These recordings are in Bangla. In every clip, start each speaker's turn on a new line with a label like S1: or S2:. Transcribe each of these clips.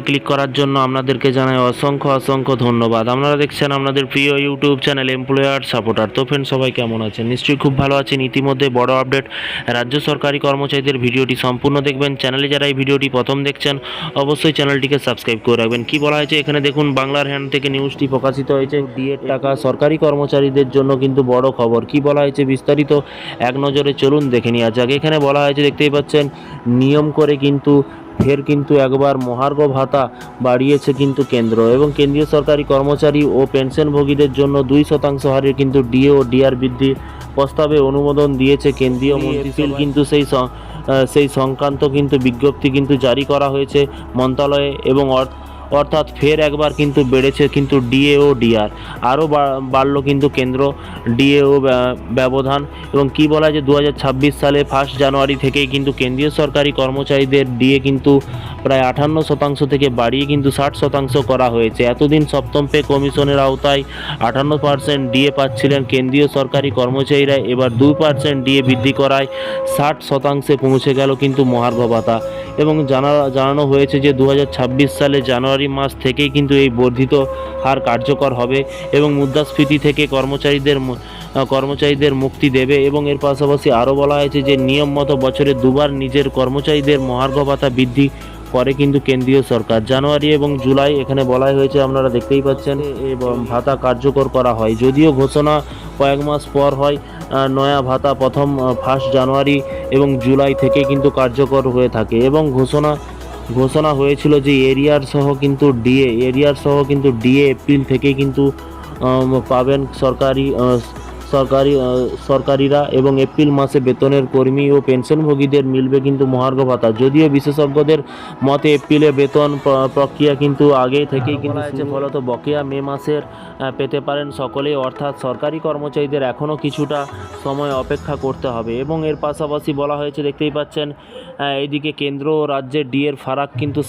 S1: ক্লিক করার জন্য আপনাদেরকে জানাই অসংখ্য অসংখ্য ধন্যবাদ। আপনারা দেখছেন আপনাদের প্রিয় ইউটিউব চ্যানেল এমপ্লয়ার সাপোর্টার। তো ফ্রেন্ড, সবাই কেমন আছেন? নিশ্চয়ই খুব ভালো আছেন। ইতিমধ্যে বড় আপডেট রাজ্য সরকারি কর্মচারীদের, ভিডিওটি সম্পূর্ণ দেখবেন। চ্যানেলে যারা এই ভিডিওটি প্রথম দেখছেন অবশ্যই চ্যানেলটিকে সাবস্ক্রাইব করে রাখবেন। কি বলা হয়েছে এখানে দেখুন, বাংলার হ্যান্ড থেকে নিউজটি প্রকাশিত হয়েছে। ডিএর টাকা সরকারি কর্মচারীদের জন্য কিন্তু বড় খবর। কি বলা হয়েছে বিস্তারিত এক নজরে চলুন দেখে নেওয়া যাক। এখানে বলা হয়েছে, দেখতেই পাচ্ছেন, নিয়ম করে কিন্তু ফের কিন্তু একবার মহার্ঘ ভাতা বাড়িয়েছে কিন্তু কেন্দ্র, এবং কেন্দ্রীয় সরকারি কর্মচারী ও পেনশনভোগীদের জন্য 2% হারে কিন্তু ডিএ ও ডিআর বৃদ্ধির প্রস্তাবে অনুমোদন দিয়েছে কেন্দ্রীয় মন্ত্রিসভা। কিন্তু সেই সংক্রান্ত কিন্তু বিজ্ঞপ্তি কিন্তু জারি করা হয়েছে মন্ত্রণালয়ে, এবং অর্থাৎ ফের একবার কিন্তু বেড়েছে কিন্তু ডিএ ও ডিআর, আরও বাড়লো কিন্তু কেন্দ্র ডিএ ও ব্যবধান। এবং কি বলা হয় যে 2026 সালে 1 জানুয়ারি থেকেই কিন্তু কেন্দ্রীয় সরকারি কর্মচারীদের ডিএ কিন্তু প্রায় 58% থেকে বাড়িয়ে কিন্তু 60% করা হয়েছে। এতদিন সপ্তম পে কমিশনের আওতায় 58% ডিএ পাচ্ছিলেন কেন্দ্রীয় সরকারি কর্মচারীরা, এবার 2% ডিএ বৃদ্ধি করায় 60% পৌঁছে গেল কিন্তু মহার্ঘ ভাতা। এবং জানানো হয়েছে যে 2026 সালে জানুয়ারি মাস থেকেই কিন্তু এই বর্ধিত হার কার্যকর হবে এবং মুদ্রাস্ফীতি থেকে কর্মচারীদের মুক্তি দেবে। এবং এর পাশাপাশি আরও বলা হয়েছে যে নিয়ম মতো বছরে দুবার নিজের কর্মচারীদের মহার্ঘ ভাতা বৃদ্ধি করে কিন্তু কেন্দ্রীয় সরকার। জানুয়ারি এবং জুলাই এখানে বলাই হয়েছে, আপনারা দেখতেই পাচ্ছেন, এবং ভাতা কার্যকর করা হয়। যদিও ঘোষণা কয়েক মাস পর হয়, নয়া ভাতা প্রথম 1 জানুয়ারি এবং জুলাই থেকে কিন্তু কার্যকর হয়ে থাকে। এবং ঘোষণা হয়েছিল যে এরিয়ার সহ কিন্তু ডিএ এপ্রিল থেকে কিন্তু পাবেন সরকারিরা, এবং এপ্রিল মাসে বেতনের কর্মী ও পেনশনভোগীদের মিলবে কিন্তু মহার্ঘ ভাতা। যদিও বিশেষজ্ঞদের মতে এপ্রিলে বেতন প্রক্রিয়া কিন্তু আগে থেকেই কিন্তু ফলত বকেয়া মে মাসের পেতে পারেন সকলেই, অর্থাৎ সরকারি কর্মচারীদের এখনও কিছুটা সময় অপেক্ষা করতে হবে। এবং এর পাশাপাশি বলা হয়েছে, দেখতেই পাচ্ছেন, এইদিকে কেন্দ্র ও রাজ্যের ডিএর ফারাক কিন্তু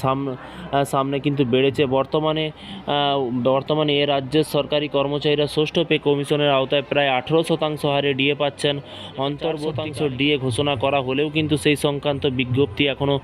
S1: সামনে কিন্তু বেড়েছে। বর্তমানে এ রাজ্যের সরকারি কর্মচারীরা ষষ্ঠ পে কমিশনের আওতায় প্রায় 18% হারে ডিএ পাচ্ছেন। অন্তর্বর্তী ডিএ ঘোষণা করা হলেও কিন্তু সেই সংক্রান্ত বিজ্ঞপ্তি এখনও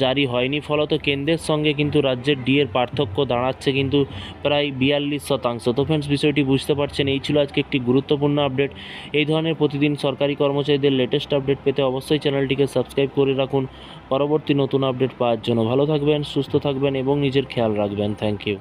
S1: জারি হয়নি। ফলত কেন্দ্রের সঙ্গে কিন্তু রাজ্যের ডিএর পার্থক্য দাঁড়াচ্ছে কিন্তু প্রায় 42%। তো ফ্রেন্ডস, বিষয়টি বুঝতে পারছেন। এই ছিল আজকে একটি গুরুত্বপূর্ণ আপডেট। এই ধরনের প্রতিদিন সরকারি কর্মচারীদের লেটেস্ট আপডেট পেতে অবশ্যই চ্যানেলটিকে সাবস্ক্রাইব করে রাখুন পরবর্তী নতুন আপডেট পাওয়ার জন্য। ভালো থাকবেন, সুস্থ থাকবেন এবং নিজের খেয়াল রাখবেন। Thank you.